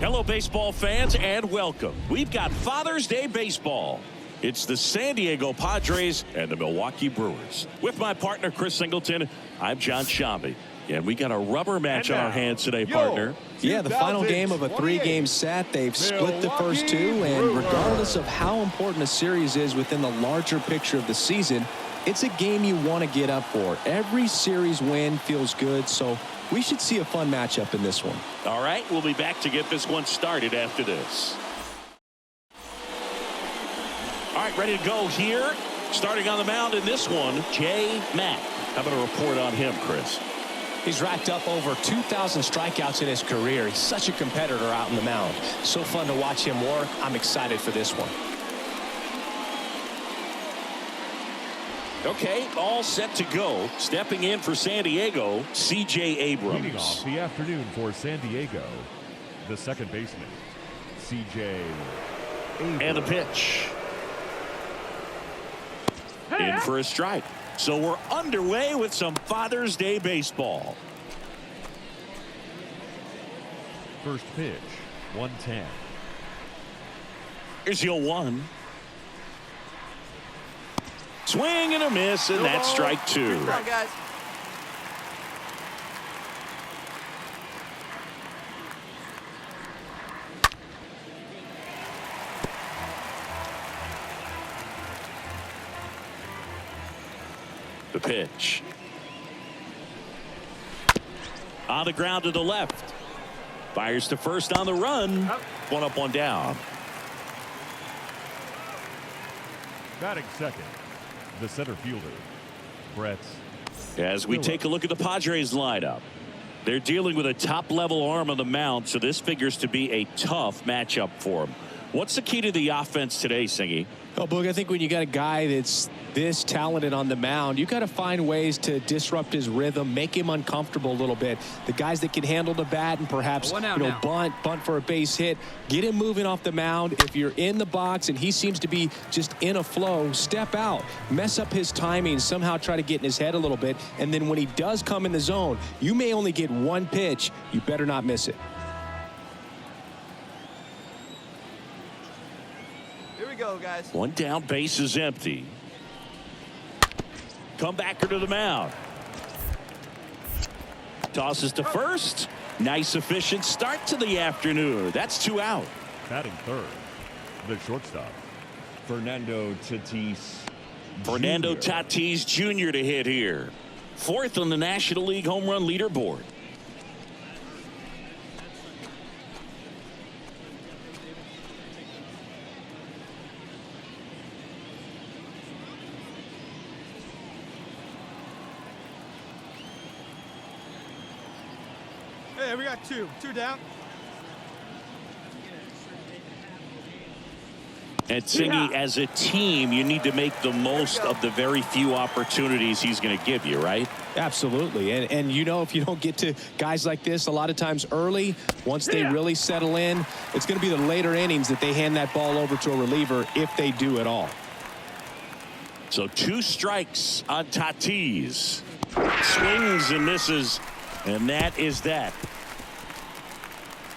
Hello, baseball fans, and welcome. We've got Father's Day baseball. It's the San Diego Padres and the Milwaukee Brewers. With my partner, Chris Singleton, I'm John Shambi. And we got a rubber match on our hands today, partner. Yeah, the final game of a 3-game set. They've split the first two, and regardless of how important a series is within the larger picture of the season, it's a game you want to get up for. Every series win feels good, so we should see a fun matchup in this one. All right, we'll be back to get this one started after this. All right, ready to go here. Starting on the mound in this one, Jay Mack. How about a report on him, Chris? He's racked up over 2,000 strikeouts in his career. He's such a competitor out in the mound. So fun to watch him work. I'm excited for this one. Okay, all set to go. Stepping in for San Diego, C.J. Abrams. Leading off the afternoon for San Diego, the second baseman, C.J. Abrams. And the pitch. In for a strike. So we're underway with some Father's Day baseball. First pitch, 110. Here's the 0-1. Swing and a miss, and that's strike two. Come on, guys. The pitch. On the ground to the left. Fires to first on the run. One up, one down. Batting second, the center fielder, Brett. As we take a look at the Padres lineup, they're dealing with a top-level arm on the mound, so this figures to be a tough matchup for them. What's the key to the offense today, Singy? Oh, Boog, I think when you got a guy that's this talented on the mound, you got to find ways to disrupt his rhythm, make him uncomfortable a little bit. The guys that can handle the bat and perhaps bunt for a base hit, get him moving off the mound. If you're in the box and he seems to be just in a flow, step out, mess up his timing, somehow try to get in his head a little bit, and then when he does come in the zone, you may only get one pitch. You better not miss it. Go, guys. One down, base is empty. Comebacker to the mound. Tosses to first. Nice efficient start to the afternoon. That's 2 out. Batting third, the shortstop, Fernando Tatis. Fernando Tatis Jr. to hit here. Fourth on the National League home run leaderboard. Hey, we got two down. And Singy, as a team, you need to make the most of the very few opportunities he's going to give you, right? Absolutely. And you know, if you don't get to guys like this a lot of times early, once they really settle in, it's going to be the later innings that they hand that ball over to a reliever, if they do at all. So 2 strikes on Tatis. Swings and misses, and that is that.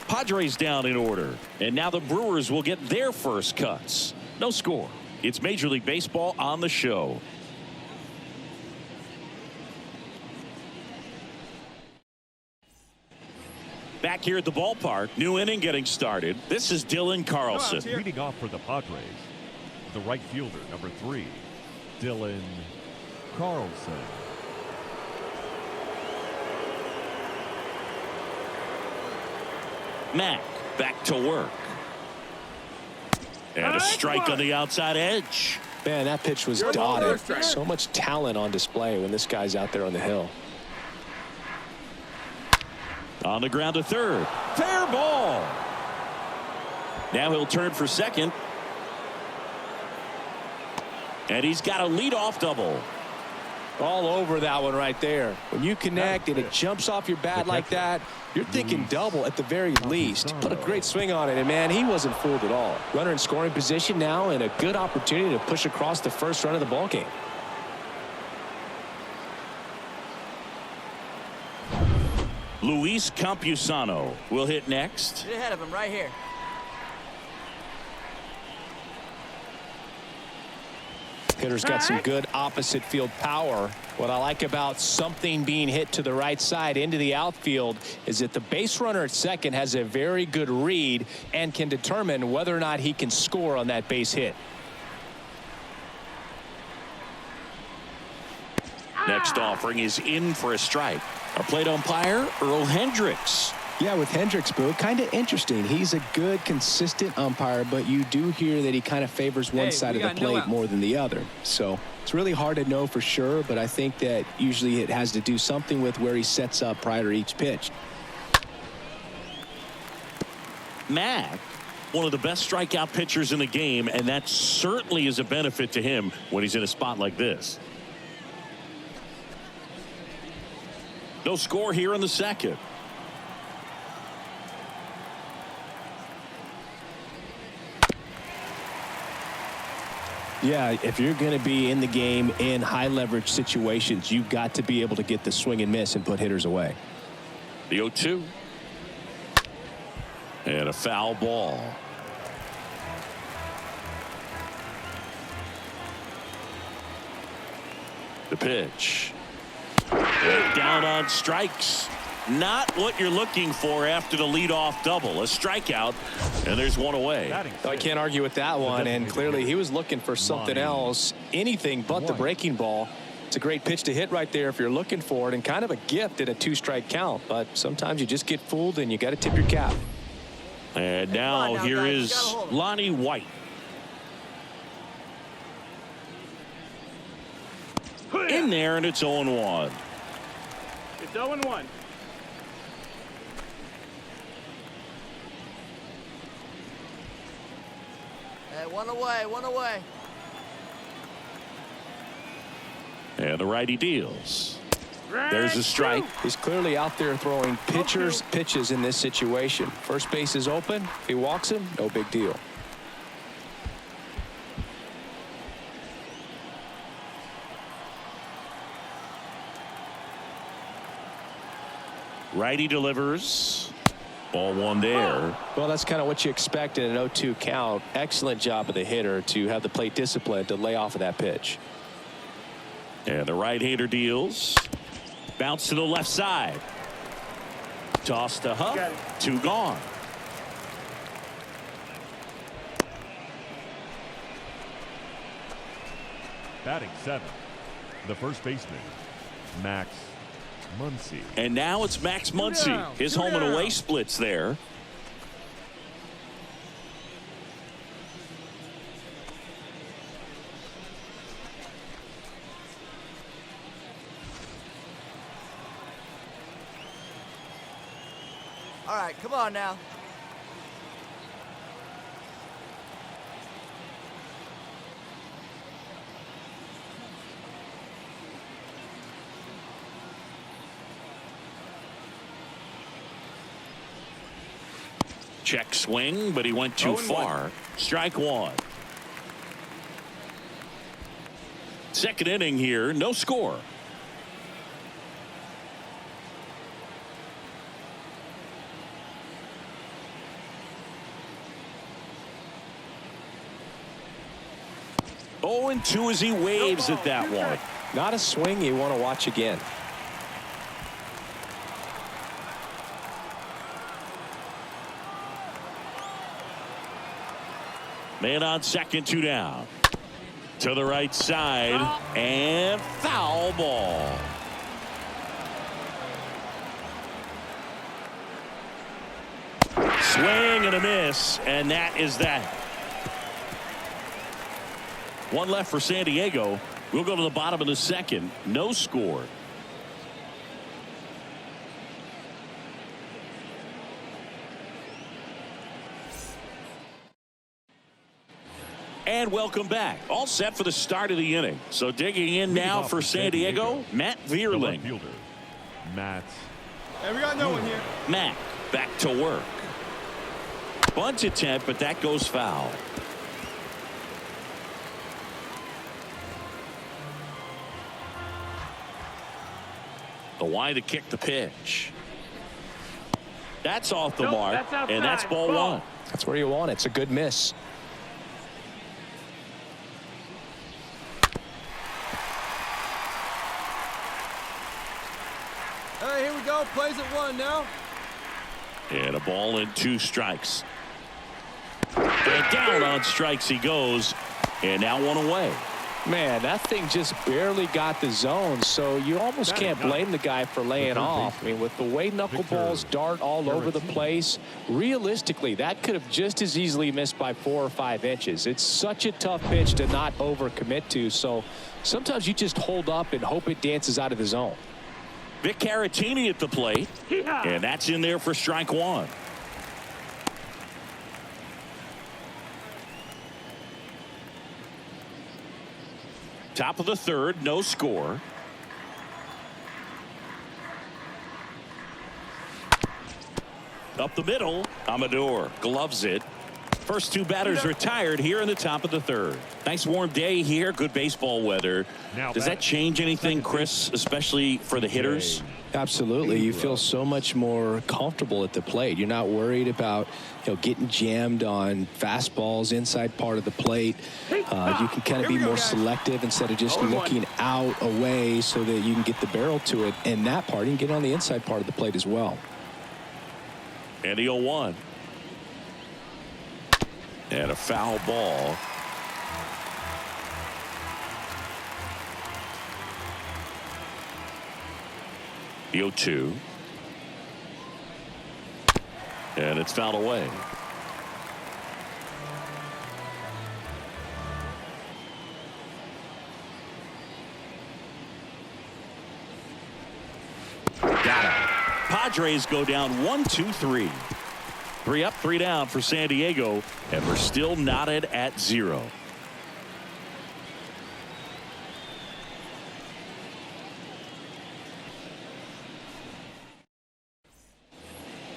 Padres down in order, and now the Brewers will get their first cuts. No score. It's Major League Baseball on the show. Back here at the ballpark, new inning getting started. This is Dylan Carlson. Leading off for the Padres, the right fielder, number 3, Dylan Carlson. Mack back to work. And a strike on the outside edge. Man, that pitch was dotted. So much talent on display when this guy's out there on the hill. On the ground to third. Fair ball. Now he'll turn for second. And he's got a leadoff double. All over that one right there. When you connect and it jumps off your bat like that, you're thinking double at the very least. Put a great swing on it, and man, he wasn't fooled at all. Runner in scoring position now, and a good opportunity to push across the first run of the ballgame. Luis Campusano will hit next. Get ahead of him right here. Hitter's got some good opposite field power. What I like about something being hit to the right side into the outfield is that the base runner at second has a very good read and can determine whether or not he can score on that base hit. Next offering is in for a strike. Our plate umpire, Earl Hendricks. Yeah, with Hendricks, Boo, kind of interesting. He's a good, consistent umpire, but you do hear that he kind of favors one side of the plate more than the other. So it's really hard to know for sure, but I think that usually it has to do something with where he sets up prior to each pitch. Mack, one of the best strikeout pitchers in the game, and that certainly is a benefit to him when he's in a spot like this. No score here in the second. Yeah, if you're going to be in the game in high leverage situations, you've got to be able to get the swing and miss and put hitters away. The 0-2. And a foul ball. The pitch. Down on strikes. Not what you're looking for after the leadoff double. A strikeout, and there's one away. I can't argue with that one, and clearly he was looking for something else, anything but the breaking ball. It's a great pitch to hit right there if you're looking for it, and kind of a gift at a 2-strike count, but sometimes you just get fooled and you got to tip your cap. And now here is Lonnie White. In there, and it's 0-1. It's 0-1. One away, one away. And the righty deals. There's a strike. He's clearly out there throwing pitches in this situation. First base is open. If he walks him, no big deal. Righty delivers. Ball one there. Well, that's kind of what you expect in an 0-2 count. Excellent job of the hitter to have the plate discipline to lay off of that pitch. And the right-hander deals. Bounce to the left side. Toss to Huff. 2 gone. Batting 7th, the first baseman, Max Muncy. And now it's Max Muncy. His home and away splits there. All right, come on now. Check swing, but he went too far. Strike one. Second inning here, no score. Oh, and 2 as he waves at that one. Not a swing you want to watch again. Man on second, 2 down. To the right side, and foul ball. Swing and a miss, and that is that. One left for San Diego. We'll go to the bottom of the second. No score. And welcome back. All set for the start of the inning. So digging in now for San Diego, Matt Vierling. Matt. Hey, we got no one here. Matt back to work. Bunt attempt, but that goes foul. The wide to kick the pitch. That's off the mark, and that's ball one. That's where you want it. It's a good miss. Hey, here we go. Plays at 1 now. And a ball and 2 strikes. And down on strikes he goes, and now 1 away. Man, that thing just barely got the zone, so you almost can't blame the guy for laying off. I mean, with the way knuckleballs dart all over the place, realistically, that could have just as easily missed by 4 or 5 inches. It's such a tough pitch to not overcommit to, so sometimes you just hold up and hope it dances out of the zone. Vic Caratini at the plate, and that's in there for strike 1. Top of the 3rd, no score. Up the middle, Amador gloves it. First 2 batters retired here in the top of the 3rd. Nice warm day here, good baseball weather. Does that change anything, Chris, especially for the hitters? Absolutely. You feel so much more comfortable at the plate. You're not worried about, getting jammed on fastballs inside part of the plate. You can kind of be more selective instead of just looking out away so that you can get the barrel to it. And that part, you can get on the inside part of the plate as well. And the 0-1. And a foul ball. The 0-2. And it's fouled away. Got it. Padres go down 1-2-3. 3 up, 3 down for San Diego, and we're still knotted at 0.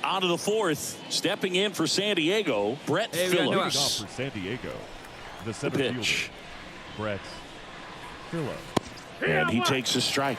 On to the 4th, stepping in for San Diego, Brett Phillips. For San Diego, the center pitch. fielder, Brett Phillips. And he takes a strike.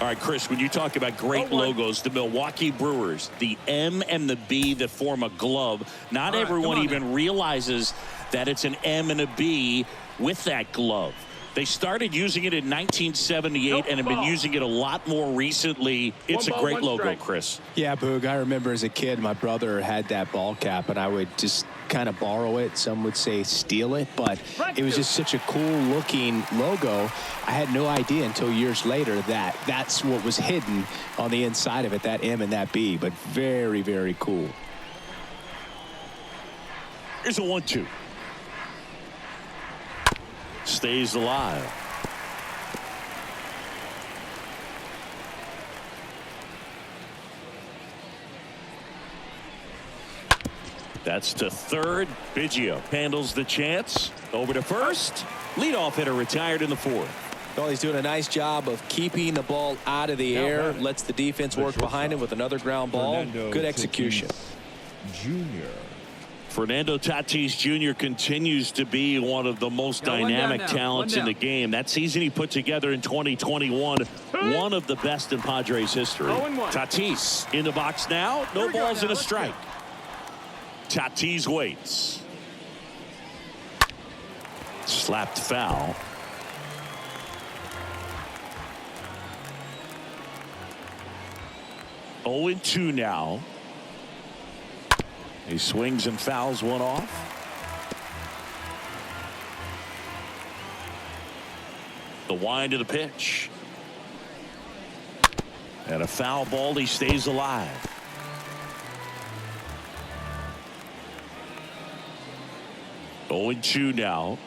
All right, Chris, when you talk about great logos, the Milwaukee Brewers, the M and the B that form a glove, not everyone even realizes that it's an M and a B with that glove. They started using it in 1978 and have been using it a lot more recently. It's a great logo, Chris. Yeah, Boog, I remember as a kid, my brother had that ball cap, and I would just kind of borrow it. Some would say steal it, but it was just such a cool looking logo. I had no idea until years later that that's what was hidden on the inside of it, that M and that B, but very, very cool. Here's a 1-2. Stays alive. That's to 3rd. Biggio handles the chance. Over to 1st. Leadoff hitter retired in the 4th. Well, he's doing a nice job of keeping the ball out of the air. Lets the defense work behind him with another ground ball. Good execution. Junior. Fernando Tatis Jr. continues to be one of the most dynamic talents in the game. That season he put together in 2021, one of the best in Padres history. Tatis in the box now. No balls and a strike. Tatis waits. Slapped foul. Oh and 2 now. He swings and fouls one off. The wind of the pitch. And a foul ball. He stays alive. Oh and 2 now.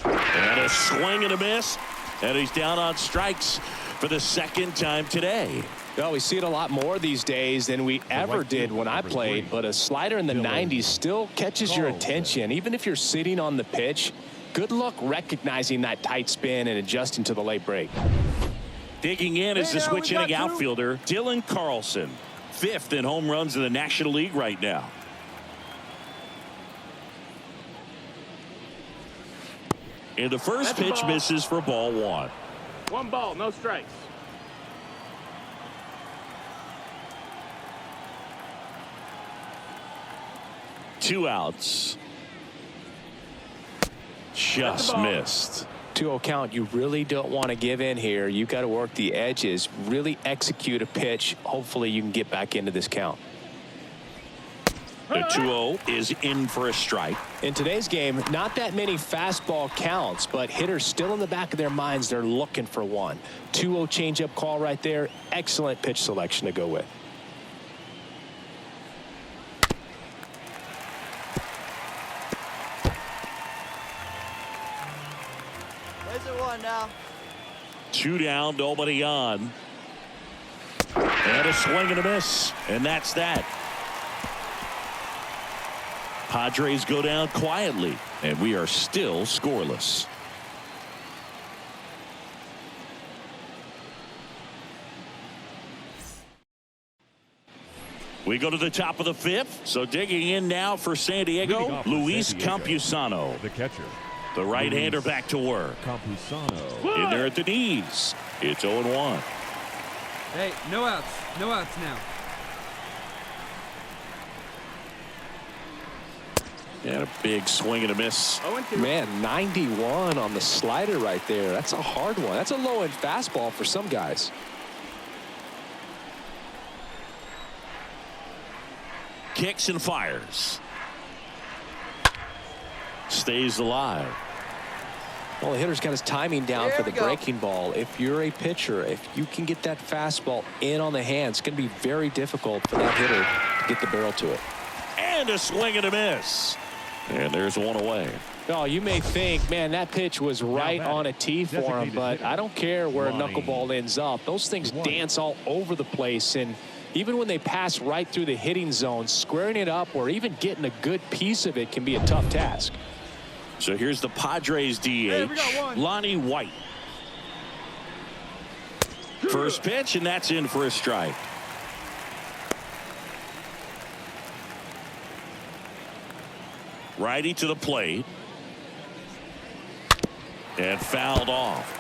And a swing and a miss. And he's down on strikes for the 2nd time today. Well, we see it a lot more these days than we ever did when I played, but a slider in the 90s still catches your attention. Even if you're sitting on the pitch, good luck recognizing that tight spin and adjusting to the late break. Digging in is the switch inning outfielder, Dylan Carlson, 5th in home runs in the National League right now. And the first pitch misses for ball 1. 1 ball, no strikes. 2 outs. Just missed. 2-0 count. You really don't want to give in here. You got to work the edges, really execute a pitch. Hopefully you can get back into this count. The 2-0 is in for a strike. In today's game, not that many fastball counts, but hitters still in the back of their minds, they're looking for one. 2-0 changeup call right there. Excellent pitch selection to go with. Plays at 1 now. 2 down, nobody on. And a swing and a miss. And that's that. Padres go down quietly, and we are still scoreless. We go to the top of the 5th. So digging in now for San Diego, Luis Campusano. The catcher. The right-hander back to work. Campusano. In there at the knees. It's 0-1. Hey, no outs. No outs now. And a big swing and a miss. 0-2. Man, 91 on the slider right there. That's a hard one. That's a low-end fastball for some guys. Kicks and fires. Stays alive. Well, the hitter's got his timing down Here for the we go. breaking ball. If you're a pitcher, if you can get that fastball in on the hand, it's going to be very difficult for that hitter to get the barrel to it. And a swing and a miss. And there's one away. Oh, you may think, man, that pitch was right batting, on a tee for him, designated but hitter, I don't care where a Ronnie knuckleball ends up. Those things White. dance all over the place, and even when they pass right through the hitting zone, squaring it up or even getting a good piece of it can be a tough task. So here's the Padres DH, we got one. Lonnie White. First pitch, and that's in for a strike. Righty to the plate. And fouled off.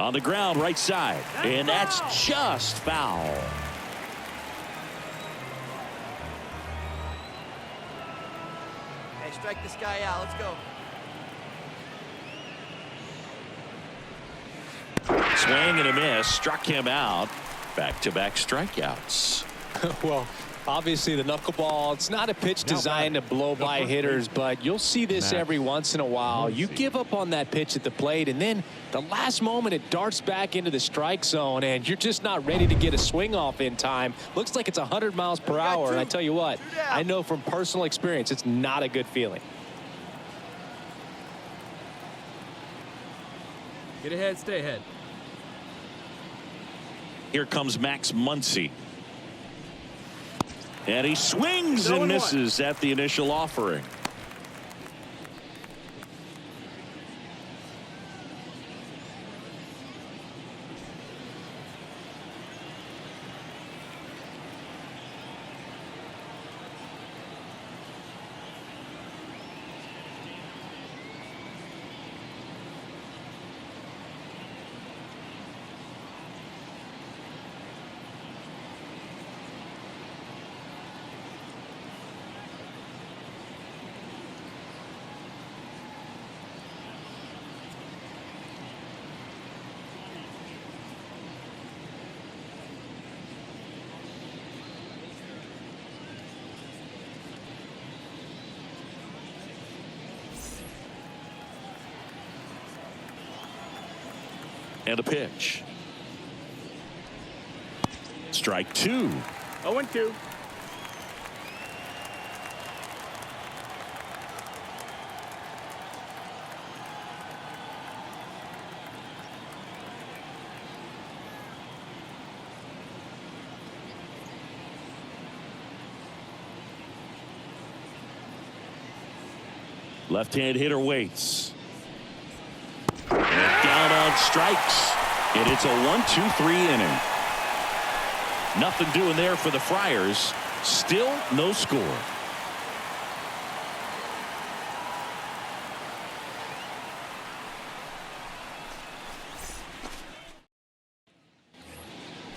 On the ground, right side. And that's just foul. Hey, strike this guy out. Let's go. Swing and a miss. Struck him out. Back-to-back strikeouts. Well, obviously the knuckleball, it's not a pitch designed to blow by hitters, but you'll see this every once in a while. You give up on that pitch at the plate, and then the last moment it darts back into the strike zone, and you're just not ready to get a swing off in time. Looks like it's 100 miles per hour, and I tell you what, I know from personal experience it's not a good feeling. Get ahead, stay ahead. Here comes Max Muncy. And he swings and misses at the initial offering. And a pitch. Strike 2. 0-2. Left-hand hitter waits. Down on strikes. And it's a 1-2-3 inning. Nothing doing there for the Friars. Still no score.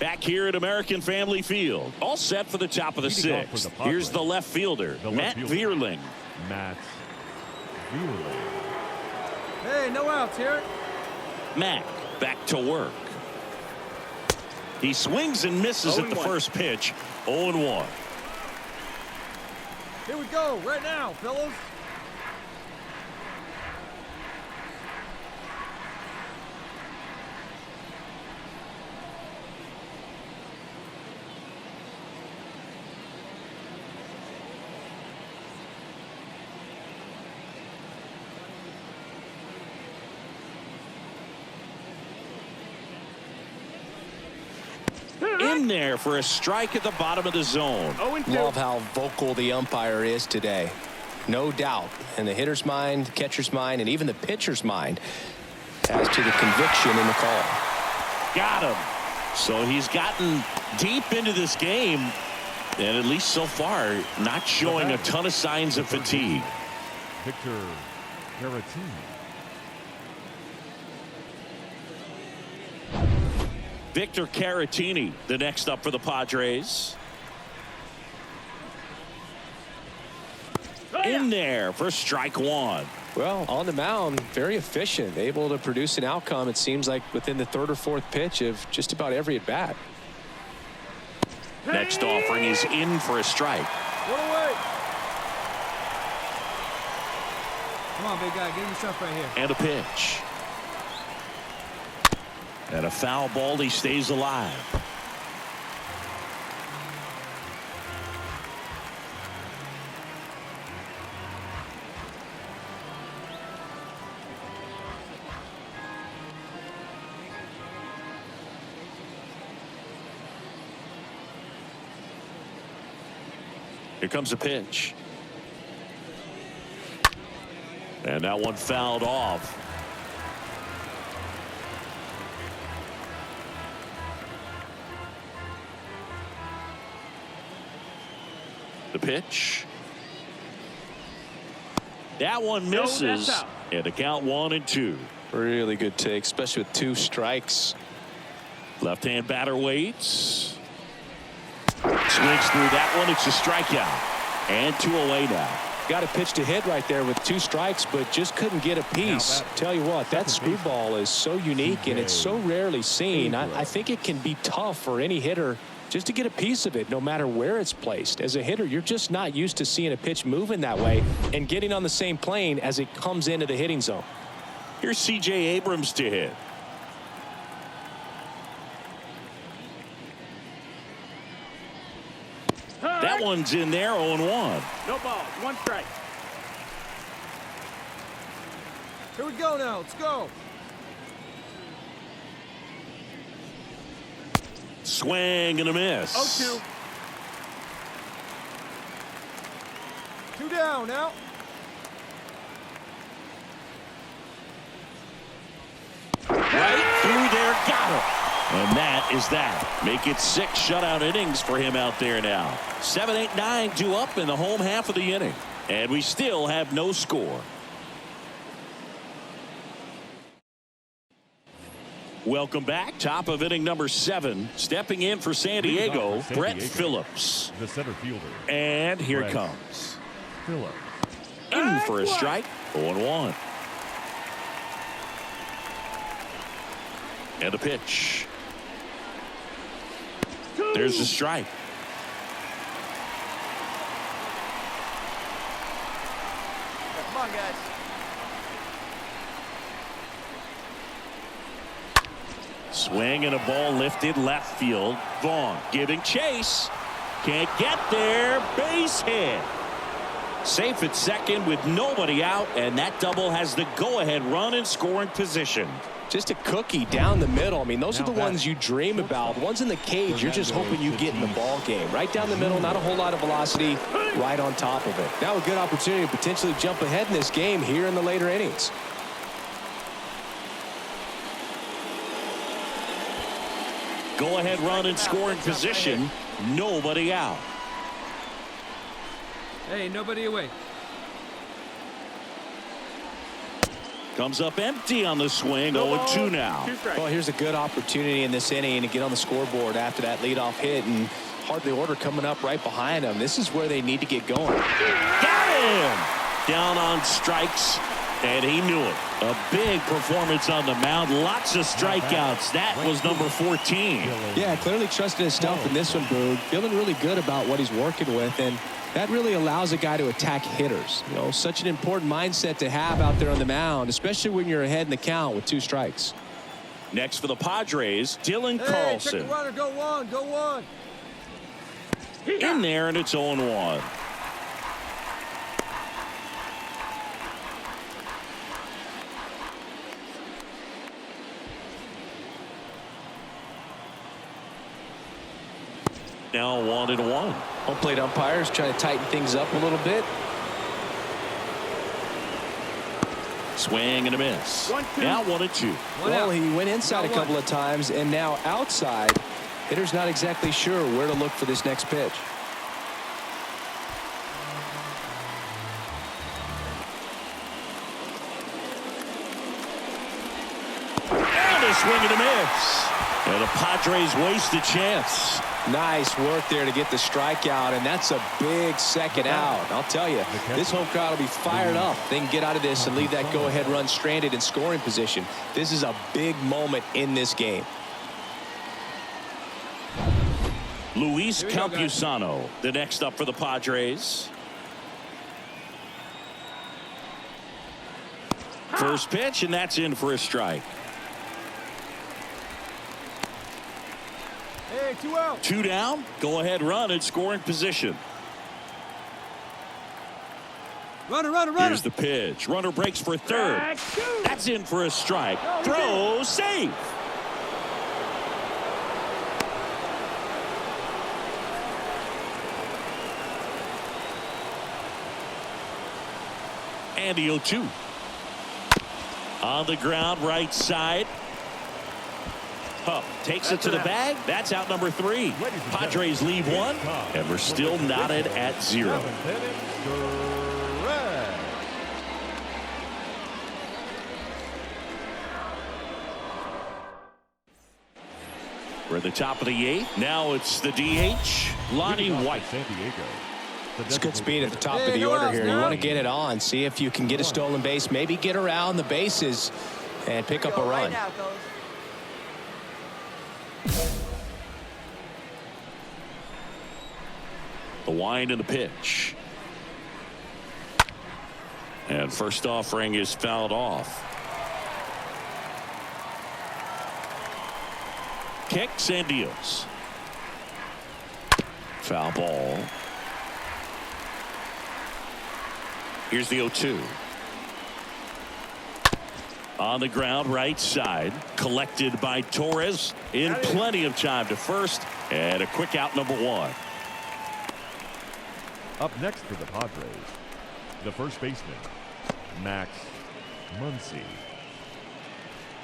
Back here at American Family Field. All set for the top of the sixth. Here's the left fielder, Matt Vierling. Matt Vierling. Hey, no outs here. Mack back to work. He swings and misses at the first pitch. 0-1. Here we go, right now, fellas. In there for a strike at the bottom of the zone. Love how vocal the umpire is today. No doubt in the hitter's mind, catcher's mind, and even the pitcher's mind as to the conviction in the call. Got him. So he's gotten deep into this game, and at least so far, not showing a ton of signs of fatigue. Victor Caratini. Victor Caratini, the next up for the Padres. In there for strike one. Well, on the mound, very efficient, able to produce an outcome, it seems like, within the third or fourth pitch of just about every at bat. Next offering is in for a strike. What away. Come on, big guy, get yourself right here. And a pitch. And a foul ball. He stays alive. Here comes a pitch. And that one fouled off. The pitch. That one misses. And the count 1-2. Really good take, especially with two strikes. Left-hand batter waits. Swings through that one. It's a strikeout. And 2 away now. Got a pitch to hit right there with 2 strikes, but just couldn't get a piece. Tell you what, that screwball is so unique and it's so rarely seen. I think it can be tough for any hitter just to get a piece of it, no matter where it's placed. As a hitter, you're just not used to seeing a pitch moving that way and getting on the same plane as it comes into the hitting zone. Here's C.J. Abrams to hit. That one's in there, 0-1. No ball, 1 strike. Here we go now, let's go. Swing and a miss. 0-2. 2 down now. Right through there, got him. And that is that. Make it 6 shutout innings for him out there now. 7, 8, 9 due up in the home half of the inning. And we still have no score. Welcome back. Top of inning number 7. Stepping in for San Diego, Brett Phillips. The center fielder. And here Brett comes. Phillips. In for a strike. 0-1. And a pitch. There's the strike. Come on, guys. Swing and a ball lifted left field. Vaughn giving chase. Can't get there. Base hit. Safe at second with nobody out, and that double has the go-ahead run in scoring position. Just a cookie down the middle. I mean, those are the ones you dream about. Ones in the cage, you're just hoping you get in the ball game. Right down the middle, not a whole lot of velocity, right on top of it. Now a good opportunity to potentially jump ahead in this game here in the later innings. Go-ahead run in scoring position. Nobody out. Hey, nobody away. Comes up empty on the swing. 0-2 now. Well, here's a good opportunity in this inning to get on the scoreboard after that leadoff hit, and hardly order coming up right behind them. This is where they need to get going. Got him! Down on strikes, and he knew it. A big performance on the mound. Lots of strikeouts. That was number 14. Yeah, clearly trusting his stuff in this one, Boog. Feeling really good about what he's working with, and that really allows a guy to attack hitters. You know, such an important mindset to have out there on the mound, especially when you're ahead in the count with 2 strikes. Next for the Padres, Dylan Hey, Carlson. check the runner. Go one. Go one. In there, and it's 0-1. Now 1-1. Home plate umpires trying to tighten things up a little bit. Swing and a miss. Now 1-2. Well, he went inside a couple of times, and now outside. Hitter's not exactly sure where to look for this next pitch. And a swing and a miss. And the Padres waste a chance. Nice work there to get the strikeout, and that's a big second out. I'll tell you, this home crowd will be fired up. They can get out of this and leave that go-ahead run stranded in scoring position. This is a big moment in this game. Luis Campusano, the next up for the Padres. First pitch, and that's in for a strike. Hey, 2 out. 2 down. Go ahead run in scoring position. Runner, runner, runner. Here's the pitch. Runner breaks for third. That's in for a strike. Throw safe. And the 0-2. On the ground, right side. Huff takes it to the bag. That's out number 3. Padres leave 1, and we're still knotted at 0. We're at the top of the 8th. Now it's the DH, Lonnie White. San Diego. It's good speed at the top of the order here. You want to get it on, see if you can get a stolen base, maybe get around the bases and pick up a run. Right now, fellas. The wind and the pitch. And first offering is fouled off. Kicks and deals. Foul ball. Here's the 0-2. On the ground, right side. Collected by Torres. In plenty of time to first. And a quick out, number 1. Up next for the Padres, the first baseman, Max Muncy.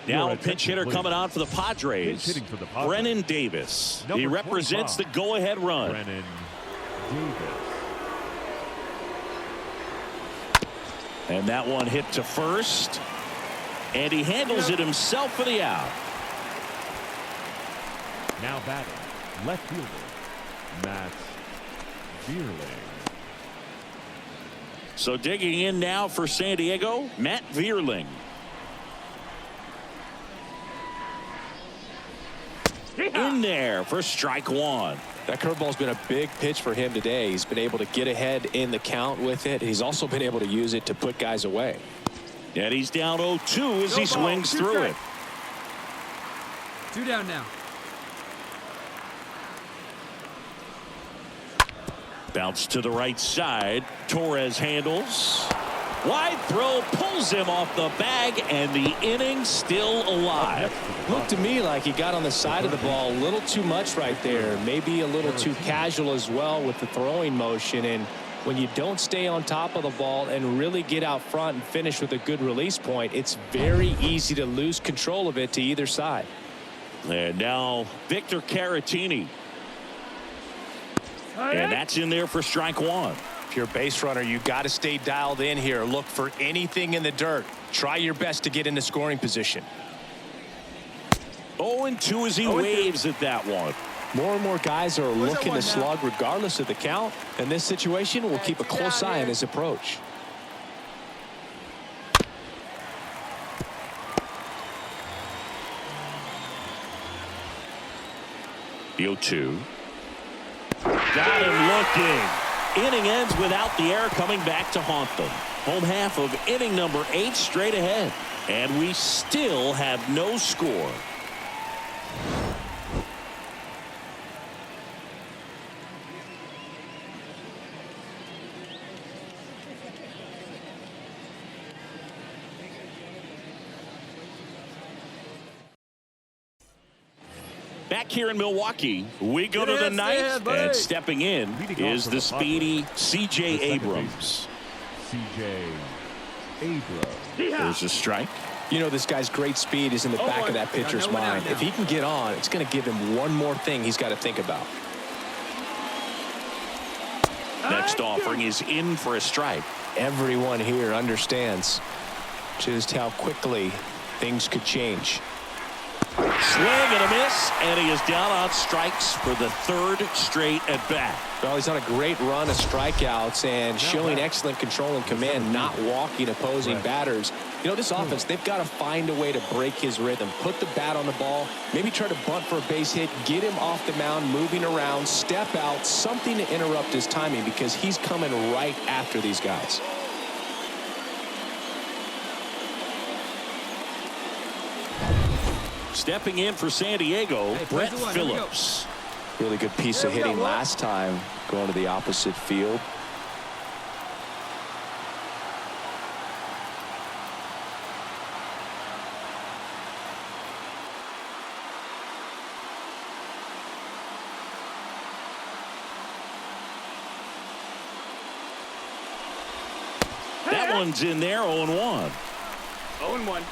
Now a pinch hitter coming on for the Padres, Brennan Davis. He represents the go-ahead run. Brennan Davis. And that one hit to first. And he handles it himself for the out. Now batting, left fielder, Matt Vierling. So digging in now for San Diego, Matt Vierling. In there for strike 1. That curveball's been a big pitch for him today. He's been able to get ahead in the count with it. He's also been able to use it to put guys away. And he's down 0-2 as he swings through it. 2 down now. Bounce to the right side. Torres handles. Wide throw pulls him off the bag, and the inning still alive. Looked to me like he got on the side of the ball a little too much right there. Maybe a little too casual as well with the throwing motion. And when you don't stay on top of the ball and really get out front and finish with a good release point, it's very easy to lose control of it to either side. And now Victor Caratini. And that's in there for strike 1. If you're a base runner, you got to stay dialed in here. Look for anything in the dirt. Try your best to get in the scoring position. 0-2 as he waves at that one. More and more guys are looking to slug regardless of the count. In this situation, we'll keep a close eye on his approach. The 0-2. Got him looking. Inning ends without the error coming back to haunt them. Home half of inning number 8 straight ahead. And we still have no score. Back here in Milwaukee, we go to the ninth, and stepping in is the speedy C.J. Abrams. C.J. Abrams. There's a strike. You know, this guy's great speed is in the back of that pitcher's mind. If he can get on, it's going to give him one more thing he's got to think about. Next offering is in for a strike. Everyone here understands just how quickly things could change. Swing and a miss, and he is down on strikes for the 3rd straight at bat. Well, he's on a great run of strikeouts and showing excellent control and command, not walking opposing batters. You know, this offense, they've got to find a way to break his rhythm, put the bat on the ball, maybe try to bunt for a base hit, get him off the mound, moving around, step out, something to interrupt his timing because he's coming right after these guys. Stepping in for San Diego, Brett Phillips. Really good piece of hitting last time, going to the opposite field. That one's in there, 0-1. 0-1.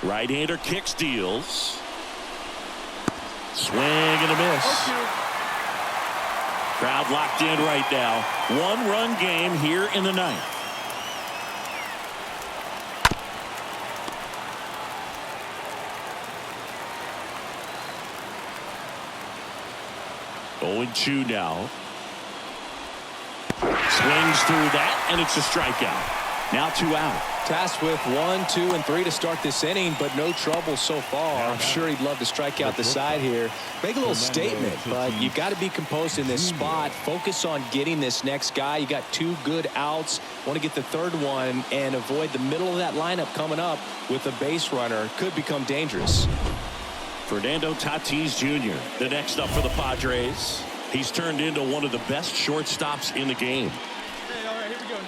Right-hander kicks, deals. Swing and a miss. Crowd locked in right now. 1-run game here in the 9th. Oh, 0-2 now. Swings through that, and it's a strikeout. Now 2 out. Tasked with 1, 2, and 3 to start this inning, but no trouble so far. I'm sure he'd love to strike out the side here. Make a little statement, but you've got to be composed in this spot. Focus on getting this next guy. You got 2 good outs. Want to get the 3rd one and avoid the middle of that lineup coming up with a base runner. Could become dangerous. Fernando Tatis Jr., the next up for the Padres. He's turned into one of the best shortstops in the game. Hey, all right, here we go now.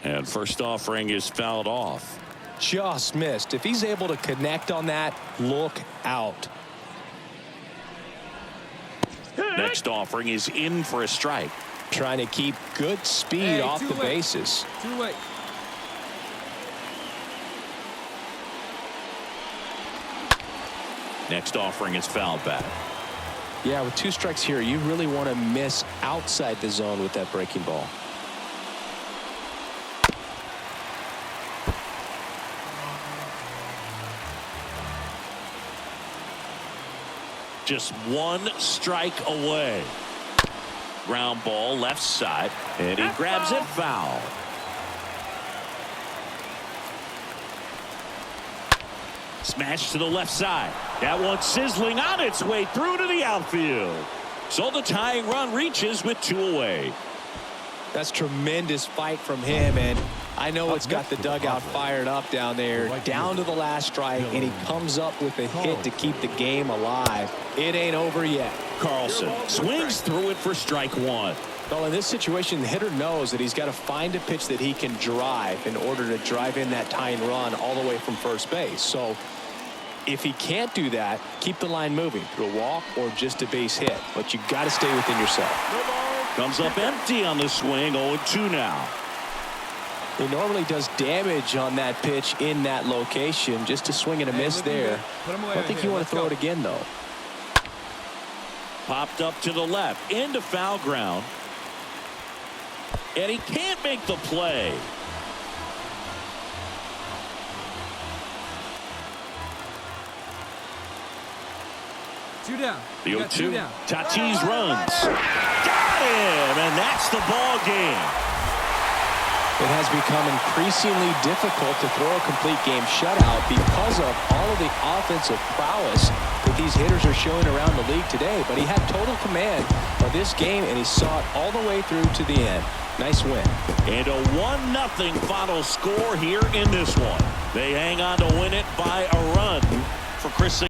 And first offering is fouled off. Just missed. If he's able to connect on that, look out. Next offering is in for a strike. Trying to keep good speed off the bases. 2-way. Next offering is fouled back. Yeah, with 2 strikes here, you really want to miss outside the zone with that breaking ball. Just 1 strike away. Ground ball left side, and he grabs it foul. Smash to the left side. That one sizzling on its way through to the outfield. So the tying run reaches with 2 away. That's tremendous fight from him, and I know it's got the dugout fired up down there, down to the last strike, and he comes up with a hit to keep the game alive. It ain't over yet. Carlson swings through it for strike 1. Well, in this situation, the hitter knows that he's got to find a pitch that he can drive in order to drive in that tying run all the way from first base. So If he can't do that, keep the line moving through a walk or just a base hit. But you got to stay within yourself. Comes up empty on the swing. 0-2 now. He normally does damage on that pitch in that location. Just a swing and a miss there. I don't think you want to throw it again, though. Popped up to the left into foul ground. And he can't make the play. Two down. The You got two 0-2. down. Tatis runs. Got him, and that's the ball game. It has become increasingly difficult to throw a complete game shutout because of all of the offensive prowess that these hitters are showing around the league today. But he had total command of this game, and he saw it all the way through to the end. Nice win. And a 1-0 final score here in this one. They hang on to win it by a run for Chris.